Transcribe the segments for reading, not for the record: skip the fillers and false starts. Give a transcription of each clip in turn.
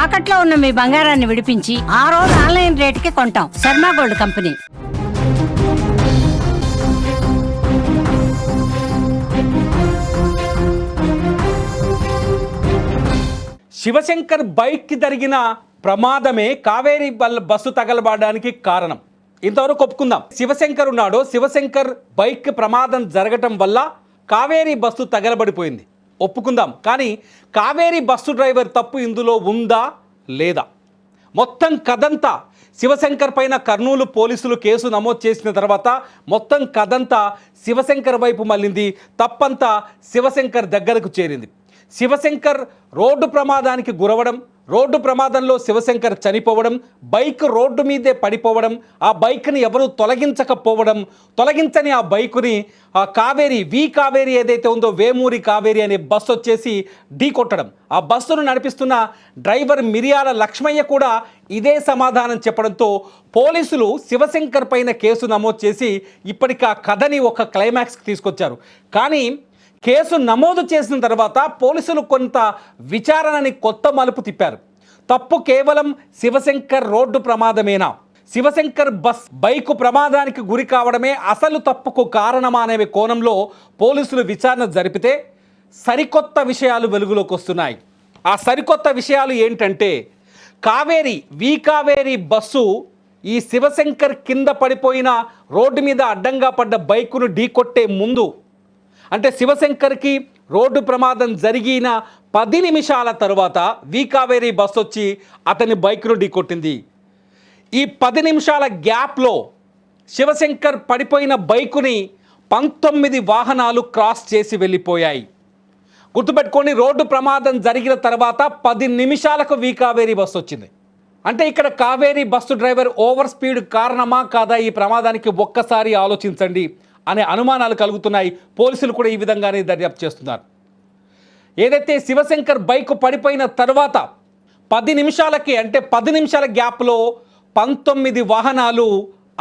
తాకట్లో ఉన్న మీ బంగారాన్ని విడిపించి ఆ రోజు ఆన్లైన్ రేటుకి కొంటాం. Sharma gold company. శివశంకర్ బైక్కి జరిగిన ప్రమాదమే కావేరీ బస్సు తగలబడడానికి కారణం. ఇంతవరకు ఒప్పుకుందాం. శివశంకర్ ఉన్నాడు, శివశంకర్ బైక్ ప్రమాదం జరగటం వల్ల కావేరీ బస్సు తగలబడిపోయింది, ఒప్పుకుందాం. కానీ కావేరీ బస్సు డ్రైవర్ తప్పు ఇందులో ఉందా లేదా? మొత్తం కథంతా శివశంకర్ పైన కర్నూలు పోలీసులు కేసు నమోదు చేసిన తర్వాత మొత్తం కథంతా శివశంకర్ వైపు మళ్ళింది. తప్పంతా శివశంకర్ దగ్గరకు చేరింది. శివశంకర్ రోడ్డు ప్రమాదానికి గురవడం, రోడ్డు ప్రమాదంలో శివశంకర్ చనిపోవడం, బైక్ రోడ్డు మీదే పడిపోవడం, ఆ బైక్ని ఎవరు తొలగించకపోవడం, తొలగించని ఆ బైకుని కావేరి ఏదైతే ఉందో వేమూరి కావేరి అనే బస్సు వచ్చేసి ఢీ కొట్టడం. ఆ బస్సును నడిపిస్తున్న డ్రైవర్ మిరియాల లక్ష్మయ్య కూడా ఇదే సమాధానం చెప్పడంతో పోలీసులు శివశంకర్ పైన కేసు నమోదు చేసి ఇప్పటికి ఆ కథని ఒక క్లైమాక్స్కి తీసుకొచ్చారు. కానీ కేసు నమోదు చేసిన తర్వాత పోలీసులు కొంత విచారణని కొత్త మలుపు తిప్పారు. తప్పు కేవలం శివశంకర్ రోడ్డు ప్రమాదమేనా, శివశంకర్ బైకు ప్రమాదానికి గురి కావడమే అసలు తప్పుకు కారణమా అనే కోణంలో పోలీసులు విచారణ జరిపితే సరికొత్త విషయాలు వెలుగులోకి వస్తున్నాయి. ఆ సరికొత్త విషయాలు ఏంటంటే, కావేరీ బస్సు ఈ శివశంకర్ కింద పడిపోయిన రోడ్డు మీద అడ్డంగా పడ్డ బైకును ఢీకొట్టే ముందు, అంటే శివశంకర్కి రోడ్డు ప్రమాదం జరిగిన 10 నిమిషాల తర్వాత కావేరీ బస్సు వచ్చి అతని బైక్ను ఢీకొట్టింది. ఈ 10 నిమిషాల గ్యాప్లో శివశంకర్ పడిపోయిన బైకుని 19 వాహనాలు క్రాస్ చేసి వెళ్ళిపోయాయి. గుర్తుపెట్టుకోండి, రోడ్డు ప్రమాదం జరిగిన తర్వాత 10 నిమిషాలకు కావేరీ బస్సు వచ్చింది. అంటే ఇక్కడ Kaveri bus driver over speed కారణమా కాదా ఈ ప్రమాదానికి ఒక్కసారి ఆలోచించండి అనే అనుమానాలు కలుగుతున్నాయి. పోలీసులు కూడా ఈ విధంగానే దర్యాప్తు చేస్తున్నారు. ఏదైతే శివశంకర్ బైక్ పడిపోయిన తర్వాత 10 నిమిషాలకి, అంటే 10 నిమిషాల గ్యాప్లో 19 వాహనాలు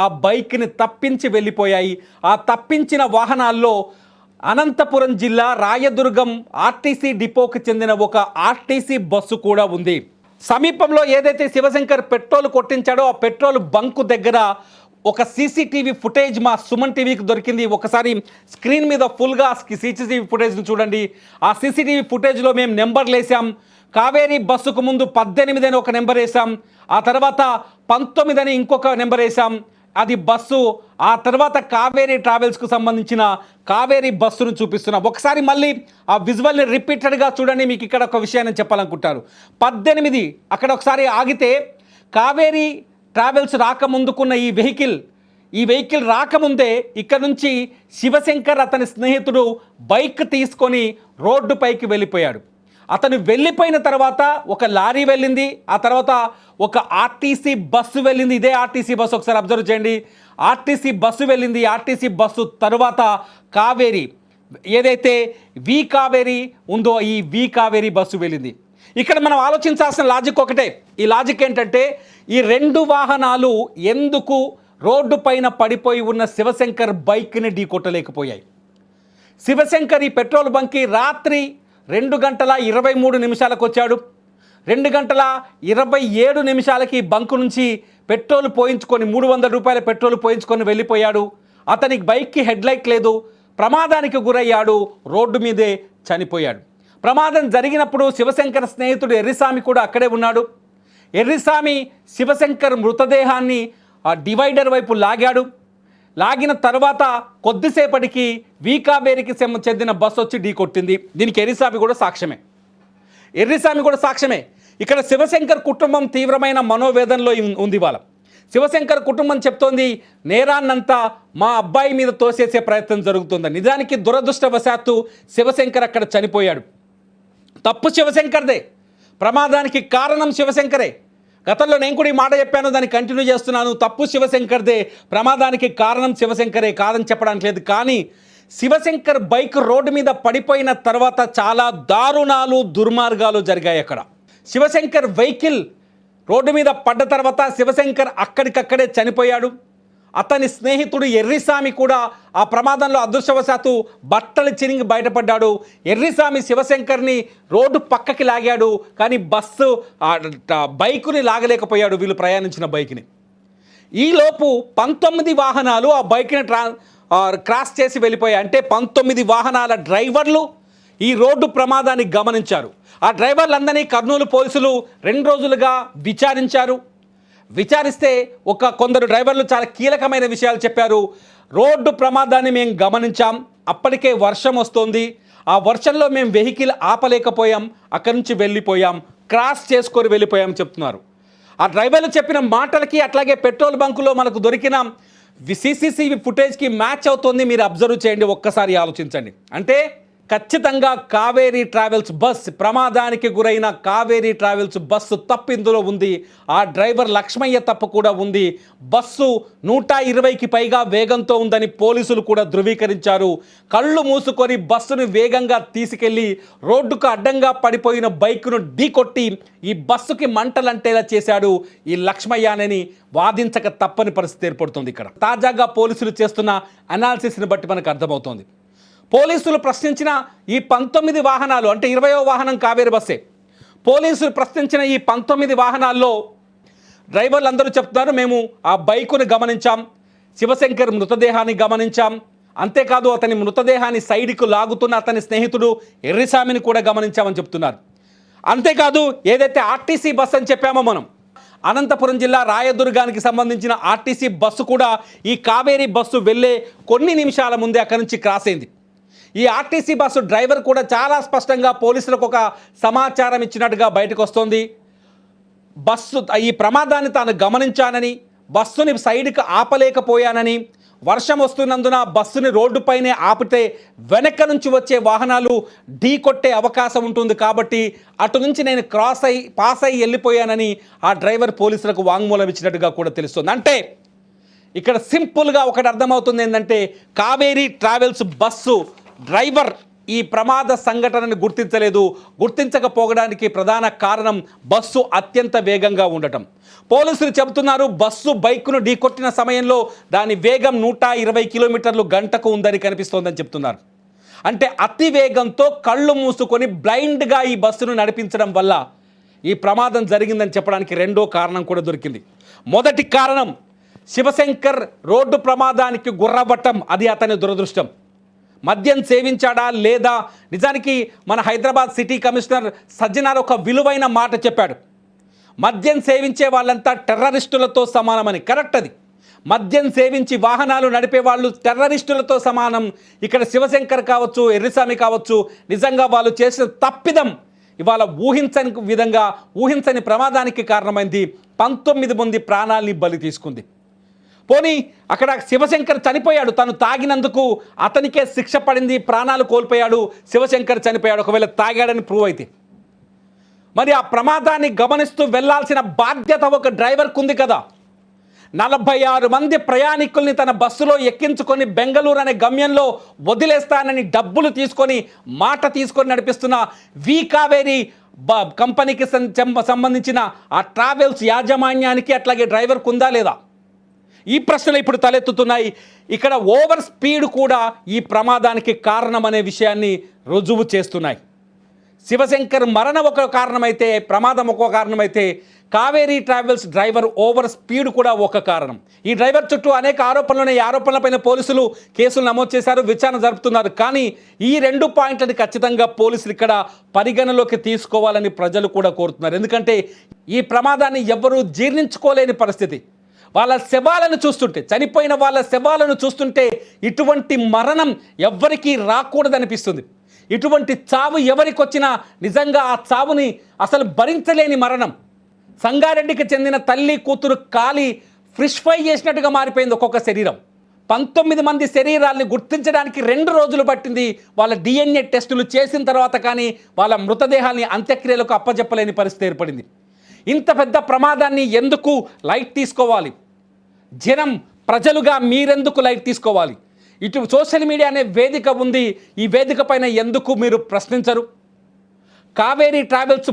ఆ బైక్ని తప్పించి వెళ్ళిపోయాయి. ఆ తప్పించిన వాహనాల్లో అనంతపురం జిల్లా రాయదుర్గం ఆర్టీసీ డిపోకి చెందిన ఒక ఆర్టీసీ బస్సు కూడా ఉంది. సమీపంలో ఏదైతే శివశంకర్ పెట్రోల్ కొట్టించాడో ఆ పెట్రోల్ బంకు దగ్గర ఒక సీసీటీవీ ఫుటేజ్ మా సుమన్ టీవీకి దొరికింది. ఒకసారి స్క్రీన్ మీద ఫుల్గా సీసీటీవీ ఫుటేజ్ని చూడండి. ఆ సీసీటీవీ ఫుటేజ్లో మేము నెంబర్లు వేసాం. కావేరీ బస్సుకు ముందు 18 అని ఒక నెంబర్ వేసాం, ఆ తర్వాత 19 అని ఇంకొక నెంబర్ వేసాం. అది బస్సు. ఆ తర్వాత కావేరీ ట్రావెల్స్కు సంబంధించిన కావేరీ బస్సును చూపిస్తున్నాం. ఒకసారి మళ్ళీ ఆ విజువల్ని రిపీటెడ్గా చూడండి. మీకు ఇక్కడ ఒక విషయాన్ని చెప్పాలనుకుంటారు. 18 అక్కడ ఒకసారి ఆగితే కావేరీ ట్రావెల్స్ రాకముందుకున్న ఈ వెహికల్ రాకముందే ఇక్కడ నుంచి శివశంకర్ అతని స్నేహితుడు బైక్ తీసుకొని రోడ్డుపైకి వెళ్ళిపోయాడు. అతను వెళ్ళిపోయిన తర్వాత ఒక లారీ వెళ్ళింది, ఆ తర్వాత ఒక ఆర్టీసీ బస్సు వెళ్ళింది. ఇదే ఆర్టీసీ బస్సు, ఒకసారి అబ్జర్వ్ చేయండి. ఆర్టీసీ బస్సు వెళ్ళింది. ఆర్టీసీ బస్సు తర్వాత కావేరీ, ఏదైతే కావేరీ ఉందో ఈ కావేరీ బస్సు వెళ్ళింది. ఇక్కడ మనం ఆలోచించాల్సిన లాజిక్ ఒకటే. ఈ లాజిక్ ఏంటంటే, ఈ 2 వాహనాలు ఎందుకు రోడ్డు పైన పడిపోయి ఉన్న శివశంకర్ బైక్ని ఢీకొట్టలేకపోయాయి? శివశంకర్ ఈ పెట్రోల్ బంక్కి రాత్రి 2:23 వచ్చాడు. 2:27 బంకు నుంచి పెట్రోల్ పోయించుకొని 300 రూపాయల పెట్రోల్ పోయించుకొని వెళ్ళిపోయాడు. అతనికి బైక్కి హెడ్లైట్ లేదు, ప్రమాదానికి గురయ్యాడు, రోడ్డు మీదే చనిపోయాడు. ప్రమాదం జరిగినప్పుడు శివశంకర్ స్నేహితుడు ఎర్రిస్వామి కూడా అక్కడే ఉన్నాడు. ఎర్రిస్వామి శివశంకర్ మృతదేహాన్ని ఆ డివైడర్ వైపు లాగిన తర్వాత కొద్దిసేపటికి కావేరీకి చెందిన బస్సు వచ్చి ఢీకొట్టింది. దీనికి ఎర్రిస్వామి కూడా సాక్ష్యమే. ఇక్కడ శివశంకర్ కుటుంబం తీవ్రమైన మనోవేదనలో ఉంది. వాళ్ళ శివశంకర్ కుటుంబం చెప్తోంది, నేరాన్నంతా మా అబ్బాయి మీద తోసేసే ప్రయత్నం జరుగుతుంది. నిజానికి దురదృష్టవశాత్తు శివశంకర్ అక్కడ చనిపోయాడు. తప్పు శివశంకర్దే, ప్రమాదానికి కారణం శివశంకరే. గతంలో నేను కూడా ఈ మాట చెప్పాను, దాన్ని కంటిన్యూ చేస్తున్నాను. తప్పు శివశంకర్దే, ప్రమాదానికి కారణం శివశంకరే, కాదని చెప్పడానికి లేదు. కానీ శివశంకర్ బైక్ రోడ్డు మీద పడిపోయిన తర్వాత చాలా దారుణాలు, దుర్మార్గాలు జరిగాయి అక్కడ. శివశంకర్ వెహికల్ రోడ్డు మీద పడ్డ తర్వాత శివశంకర్ అక్కడికక్కడే చనిపోయాడు. అతని స్నేహితుడు ఎర్రిస్వామి కూడా ఆ ప్రమాదంలో అదృష్టవశాత్తు బట్టలు చిరిగి బయటపడ్డాడు. ఎర్రిస్వామి శివశంకర్ని రోడ్డు పక్కకి లాగాడు, కానీ బైకుని లాగలేకపోయాడు, వీళ్ళు ప్రయాణించిన బైక్ని. ఈలోపు 19 వాహనాలు ఆ బైక్ని క్రాస్ చేసి వెళ్ళిపోయాయి. అంటే 19 వాహనాల డ్రైవర్లు ఈ రోడ్డు ప్రమాదాన్ని గమనించారు. ఆ డ్రైవర్లందరినీ కర్నూలు పోలీసులు 2 రోజులుగా విచారిస్తే కొందరు డ్రైవర్లు చాలా కీలకమైన విషయాలు చెప్పారు. రోడ్డు ప్రమాదాన్ని మేము గమనించాం, అప్పటికే వర్షం వస్తుంది, ఆ వర్షంలో మేము వెహికల్ ఆపలేకపోయాం, అక్కడి నుంచి వెళ్ళిపోయాం, క్రాస్ చేసుకొని వెళ్ళిపోయాం చెప్తున్నారు. ఆ డ్రైవర్లు చెప్పిన మాటలకి అట్లాగే పెట్రోల్ బంకులో మనకు దొరికిన CCTV ఫుటేజ్కి మ్యాచ్ అవుతుంది. మీరు అబ్జర్వ్ చేయండి, ఒక్కసారి ఆలోచించండి. అంటే ఖచ్చితంగా కావేరీ ట్రావెల్స్ బస్, ప్రమాదానికి గురైన కావేరీ ట్రావెల్స్ బస్సు తప్పు ఇందులో ఉంది. ఆ డ్రైవర్ లక్ష్మయ్య తప్పు కూడా ఉంది. బస్సు 120కి పైగా వేగంతో ఉందని పోలీసులు కూడా ధృవీకరించారు. కళ్ళు మూసుకొని బస్సును వేగంగా తీసుకెళ్లి రోడ్డుకు అడ్డంగా పడిపోయిన బైక్ను ఢీకొట్టి ఈ బస్సుకి మంటలంటేలా చేశాడు ఈ లక్ష్మయ్యనని వాదించక తప్పని పరిస్థితి ఏర్పడుతుంది. ఇక్కడ తాజాగా పోలీసులు చేస్తున్న అనాలిసిస్ని బట్టి మనకు అర్థమవుతోంది. పోలీసులు ప్రశ్నించిన ఈ 19 వాహనాలు, అంటే 20వ వాహనం కావేరీ బస్సే. పోలీసులు ప్రశ్నించిన ఈ 19 వాహనాల్లో డ్రైవర్లు అందరూ చెప్తున్నారు, మేము ఆ బైకుని గమనించాం, శివశంకర్ మృతదేహాన్ని గమనించాం, అంతేకాదు అతని మృతదేహాన్ని సైడ్కు లాగుతున్న అతని స్నేహితుడు ఎర్రిస్వామిని కూడా గమనించామని చెప్తున్నారు. అంతేకాదు ఏదైతే ఆర్టీసీ బస్ అని చెప్పామో మనం, అనంతపురం జిల్లా రాయదుర్గానికి సంబంధించిన ఆర్టీసీ బస్సు కూడా ఈ కావేరీ బస్సు వెళ్ళే కొన్ని నిమిషాల ముందే అక్కడి నుంచి క్రాస్ అయింది. ఈ ఆర్టీసీ బస్సు డ్రైవర్ కూడా చాలా స్పష్టంగా పోలీసులకు ఒక సమాచారం ఇచ్చినట్టుగా బయటకు వస్తోంది. ఈ ప్రమాదాన్ని తాను గమనించానని, బస్సుని సైడ్కి ఆపలేకపోయానని, వర్షం వస్తున్నందున బస్సుని రోడ్డుపైనే ఆపితే వెనక నుంచి వచ్చే వాహనాలు ఢీ కొట్టే అవకాశం ఉంటుంది, కాబట్టి అటు నుంచి నేను పాస్ అయ్యి వెళ్ళిపోయానని ఆ డ్రైవర్ పోలీసులకు వాంగ్మూలం ఇచ్చినట్టుగా కూడా తెలుస్తుంది. అంటే ఇక్కడ సింపుల్గా ఒకటి అర్థమవుతుంది ఏంటంటే, కావేరీ ట్రావెల్స్ బస్సు డ్రైవర్ ఈ ప్రమాద సంఘటనని గుర్తించకపోవడానికి ప్రధాన కారణం బస్సు అత్యంత వేగంగా ఉండటం. పోలీసులు చెబుతున్నారు, బస్సు బైక్ను ఢీకొట్టిన సమయంలో దాని వేగం 120 కిలోమీటర్లు గంటకు ఉందని కనిపిస్తోందని చెప్తున్నారు. అంటే అతి వేగంతో కళ్ళు మూసుకొని బ్లైండ్గా ఈ బస్సును నడిపించడం వల్ల ఈ ప్రమాదం జరిగిందని చెప్పడానికి రెండో కారణం కూడా దొరికింది. మొదటి కారణం శివశంకర్ రోడ్డు ప్రమాదానికి గుర్రబట్టం, అది అతని దురదృష్టం. మద్యం సేవించాడా లేదా? నిజానికి మన హైదరాబాద్ సిటీ కమిషనర్ సజ్జనార్ ఒక విలువైన మాట చెప్పాడు, మద్యం సేవించే వాళ్ళంతా టెర్రరిస్టులతో సమానమని. కరెక్ట్, అది మద్యం సేవించి వాహనాలు నడిపే వాళ్ళు టెర్రరిస్టులతో సమానం. ఇక్కడ శివశంకర్ కావచ్చు, ఎర్రిస్వామి కావచ్చు, నిజంగా వాళ్ళు చేసిన తప్పిదం ఇవాళ ఊహించని ప్రమాదానికి కారణమైంది. 19 మంది ప్రాణాలని బలి తీసుకుంది. పోనీ అక్కడ శివశంకర్ చనిపోయాడు, తను తాగినందుకు అతనికే శిక్ష పడింది, ప్రాణాలు కోల్పోయాడు, శివశంకర్ చనిపోయాడు. ఒకవేళ తాగాడని ప్రూవ్ అయితే మరి ఆ ప్రమాదాన్ని గమనిస్తూ వెళ్లాల్సిన బాధ్యత ఒక డ్రైవర్కు ఉంది కదా. 46 మంది ప్రయాణికుల్ని తన బస్సులో ఎక్కించుకొని బెంగళూరు అనే గమ్యంలో వదిలేస్తానని డబ్బులు తీసుకొని మాట తీసుకొని నడిపిస్తున్న కావేరీ కంపెనీకి సంబంధించిన ఆ ట్రావెల్స్ యాజమాన్యానికి అట్లాగే డ్రైవర్కు ఉందా లేదా? ఈ ప్రశ్నలు ఇప్పుడు తలెత్తుతున్నాయి. ఇక్కడ ఓవర్ స్పీడ్ కూడా ఈ ప్రమాదానికి కారణమనే విషయాన్ని రుజువు చేస్తున్నాయి. శివశంకర్ మరణం ఒక కారణమైతే, ప్రమాదం ఒక కారణమైతే, Kaveri travels driver over speed కూడా ఒక కారణం. ఈ డ్రైవర్ చుట్టూ అనేక ఆరోపణలు, ఈ ఆరోపణలపైన పోలీసులు కేసులు నమోదు చేశారు, విచారణ జరుపుతున్నారు. కానీ ఈ 2 పాయింట్లని ఖచ్చితంగా పోలీసులు ఇక్కడ పరిగణలోకి తీసుకోవాలని ప్రజలు కూడా కోరుతున్నారు. ఎందుకంటే ఈ ప్రమాదాన్ని ఎవ్వరూ జీర్ణించుకోలేని పరిస్థితి. వాళ్ళ శవాలను చూస్తుంటే, చనిపోయిన వాళ్ళ శవాలను చూస్తుంటే ఇటువంటి మరణం ఎవ్వరికీ రాకూడదనిపిస్తుంది. ఇటువంటి చావు ఎవరికి వచ్చినా నిజంగా ఆ చావుని అసలు భరించలేని మరణం. సంగారెడ్డికి చెందిన తల్లి కూతురు కాలి ఫ్రిష్ ఫ్రై చేసినట్టుగా మారిపోయింది ఒక్కొక్క శరీరం. 19 మంది శరీరాల్ని గుర్తించడానికి 2 రోజులు పట్టింది. వాళ్ళ DNA టెస్టులు చేసిన తర్వాత కానీ వాళ్ళ మృతదేహాల్ని అంత్యక్రియలకు అప్పజెప్పలేని పరిస్థితి ఏర్పడింది. ఇంత పెద్ద ప్రమాదాన్ని ఎందుకు లైట్ తీసుకోవాలి? ప్రజలుగా మీరెందుకు లైట్ తీసుకోవాలి? ఇటు సోషల్ మీడియా అనే వేదిక ఉంది, ఈ వేదిక పైన ఎందుకు మీరు ప్రశ్నించరు? కావేరీ ట్రావెల్స్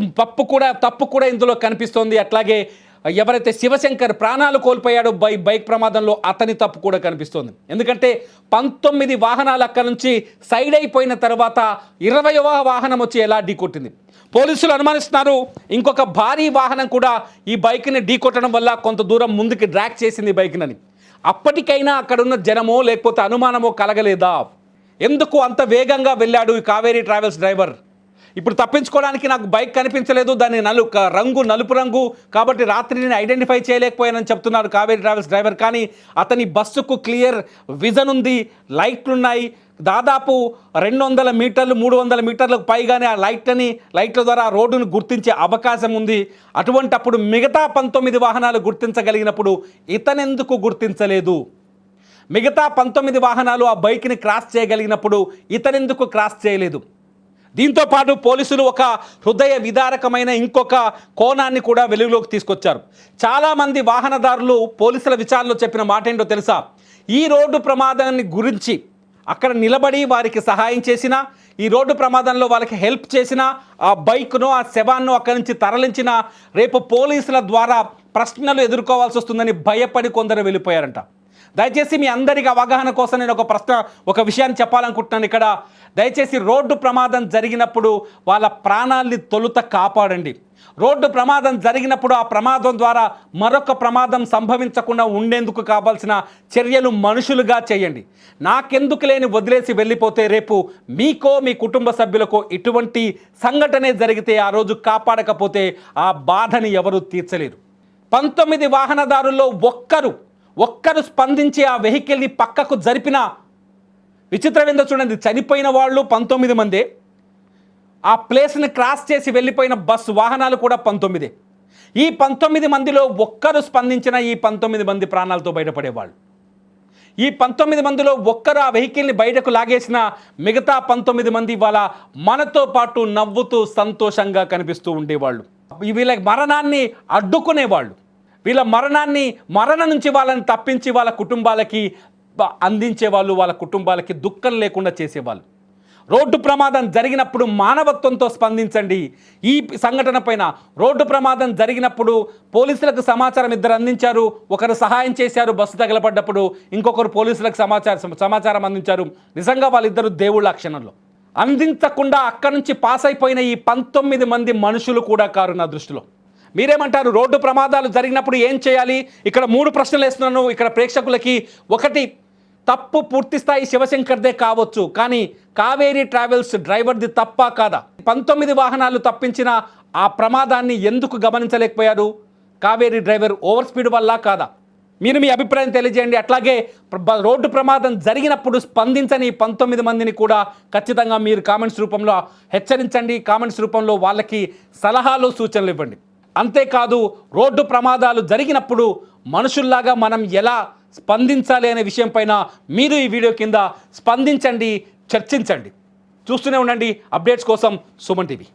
తప్పు కూడా ఇందులో కనిపిస్తోంది. అట్లాగే ఎవరైతే శివశంకర్ ప్రాణాలు కోల్పోయాడో బైక్ ప్రమాదంలో అతని తప్పు కూడా కనిపిస్తోంది. ఎందుకంటే 19 వాహనాలు అక్కడి నుంచి సైడ్ అయిపోయిన తర్వాత 20వ వాహనం వచ్చి ఎలా ఢీకొట్టింది. పోలీసులు అనుమానిస్తున్నారు ఇంకొక భారీ వాహనం కూడా ఈ బైక్ని ఢీకొట్టడం వల్ల కొంత దూరం ముందుకు డ్రాగ్ చేసింది బైక్నని. అప్పటికైనా అక్కడున్న జనమో లేకపోతే అనుమానమో కలగలేదా? ఎందుకు అంత వేగంగా వెళ్ళాడు ఈ కావేరీ ట్రావెల్స్ డ్రైవర్? ఇప్పుడు తప్పించుకోవడానికి నాకు బైక్ కనిపించలేదు, దాని నలుపు రంగు కాబట్టి రాత్రిని ఐడెంటిఫై చేయలేకపోయానని చెప్తున్నారు కావేరీ ట్రావెల్స్ డ్రైవర్. కానీ అతని బస్సుకు క్లియర్ విజన్ ఉంది, లైట్లు ఉన్నాయి. దాదాపు 200 మీటర్లు 300 మీటర్లకు పైగానే ఆ లైట్ల ద్వారా ఆ రోడ్డును గుర్తించే అవకాశం ఉంది. అటువంటప్పుడు మిగతా 19 వాహనాలు గుర్తించగలిగినప్పుడు ఇతనెందుకు గుర్తించలేదు? మిగతా 19 వాహనాలు ఆ బైక్ని క్రాస్ చేయగలిగినప్పుడు ఇతనెందుకు క్రాస్ చేయలేదు? దీంతో పాటు పోలీసులు ఒక హృదయ విదారకమైన ఇంకొక కోణాన్ని కూడా వెలుగులోకి తీసుకొచ్చారు. చాలామంది వాహనదారులు పోలీసుల విచారణలో చెప్పిన మాట ఏంటో తెలుసా? ఈ రోడ్డు ప్రమాదాన్ని గురించి అక్కడ నిలబడి వారికి సహాయం చేసిన, ఈ రోడ్డు ప్రమాదంలో వాళ్ళకి హెల్ప్ చేసిన, ఆ బైక్ను ఆ శవాన్ని అక్కడి నుంచి తరలించిన, రేపు పోలీసుల ద్వారా ప్రశ్నలు ఎదుర్కోవాల్సి వస్తుందని భయపడి కొందరు వెళ్ళిపోయారంట. దయచేసి మీ అందరికీ అవగాహన కోసం నేను ఒక విషయాన్ని చెప్పాలనుకుంటున్నాను ఇక్కడ. దయచేసి రోడ్డు ప్రమాదం జరిగినప్పుడు వాళ్ళ ప్రాణాల్ని తొలుత కాపాడండి. రోడ్డు ప్రమాదం జరిగినప్పుడు ఆ ప్రమాదం ద్వారా మరొక ప్రమాదం సంభవించకుండా ఉండేందుకు కావాల్సిన చర్యలు మనుషులుగా చేయండి. నాకెందుకు లేని వదిలేసి వెళ్ళిపోతే రేపు మీకో మీ కుటుంబ సభ్యులకో ఇటువంటి సంఘటనే జరిగితే ఆ రోజు కాపాడకపోతే ఆ బాధని ఎవరూ తీర్చలేరు. 19 వాహనదారుల్లో ఒక్కరు స్పందించి ఆ వెహికల్ని పక్కకు జరిపిన విచిత్రం ఏందో చూడండి. చనిపోయిన వాళ్ళు 19 మందే, ఆ ప్లేస్ని క్రాస్ చేసి వెళ్ళిపోయిన బస్సు వాహనాలు కూడా 19. ఈ 19 మందిలో ఒక్కరు స్పందించిన ఈ 19 మంది ప్రాణాలతో బయటపడేవాళ్ళు. ఈ 19 మందిలో ఒక్కరు ఆ వెహికల్ని బయటకు లాగేసిన మిగతా 19 మంది వాళ్ళ మనతో పాటు నవ్వుతూ సంతోషంగా కనిపిస్తూ ఉండేవాళ్ళు. వీళ్ళ మరణాన్ని అడ్డుకునేవాళ్ళు. వీళ్ళ మరణం నుంచి వాళ్ళని తప్పించి వాళ్ళ కుటుంబాలకి అందించేవాళ్ళు, వాళ్ళ కుటుంబాలకి దుఃఖం లేకుండా చేసేవాళ్ళు. రోడ్డు ప్రమాదం జరిగినప్పుడు మానవత్వంతో స్పందించండి. ఈ సంఘటన పైన రోడ్డు ప్రమాదం జరిగినప్పుడు పోలీసులకు సమాచారం ఇద్దరు అందించారు. ఒకరు సహాయం చేశారు బస్సు తగలపడ్డప్పుడు, ఇంకొకరు పోలీసులకు సమాచారం అందించారు. నిజంగా వాళ్ళిద్దరు దేవుళ్ళ క్షణంలో. అందించకుండా అక్కడి నుంచి పాస్ అయిపోయిన ఈ 19 మంది మనుషులు కూడా కారు నా దృష్టిలో. మీరేమంటారు? రోడ్డు ప్రమాదాలు జరిగినప్పుడు ఏం చేయాలి? ఇక్కడ 3 ప్రశ్నలు వేస్తున్నాను ఇక్కడ ప్రేక్షకులకి. ఒకటి, తప్పు పూర్తిస్థాయి శివశంకర్దే కావచ్చు, కానీ కావేరీ ట్రావెల్స్ డ్రైవర్ది తప్పా కాదా? 19 వాహనాలు తప్పించిన ఆ ప్రమాదాన్ని ఎందుకు గమనించలేకపోయారు? కావేరీ డ్రైవర్ ఓవర్ స్పీడ్ వల్ల కాదా? మీరు మీ అభిప్రాయం తెలియజేయండి. అట్లాగే రోడ్డు ప్రమాదం జరిగినప్పుడు స్పందించని 19 మందిని కూడా ఖచ్చితంగా మీరు కామెంట్స్ రూపంలో హెచ్చరించండి. కామెంట్స్ రూపంలో వాళ్ళకి సలహాలు సూచనలు ఇవ్వండి. అంతేకాదు, రోడ్డు ప్రమాదాలు జరిగినప్పుడు మనుషుల్లాగా మనం ఎలా స్పందించాలి అనే విషయం పైన మీరు ఈ వీడియో కింద స్పందించండి, చర్చించండి. చూస్తూనే ఉండండి అప్డేట్స్ కోసం సుమన్ టీవీ.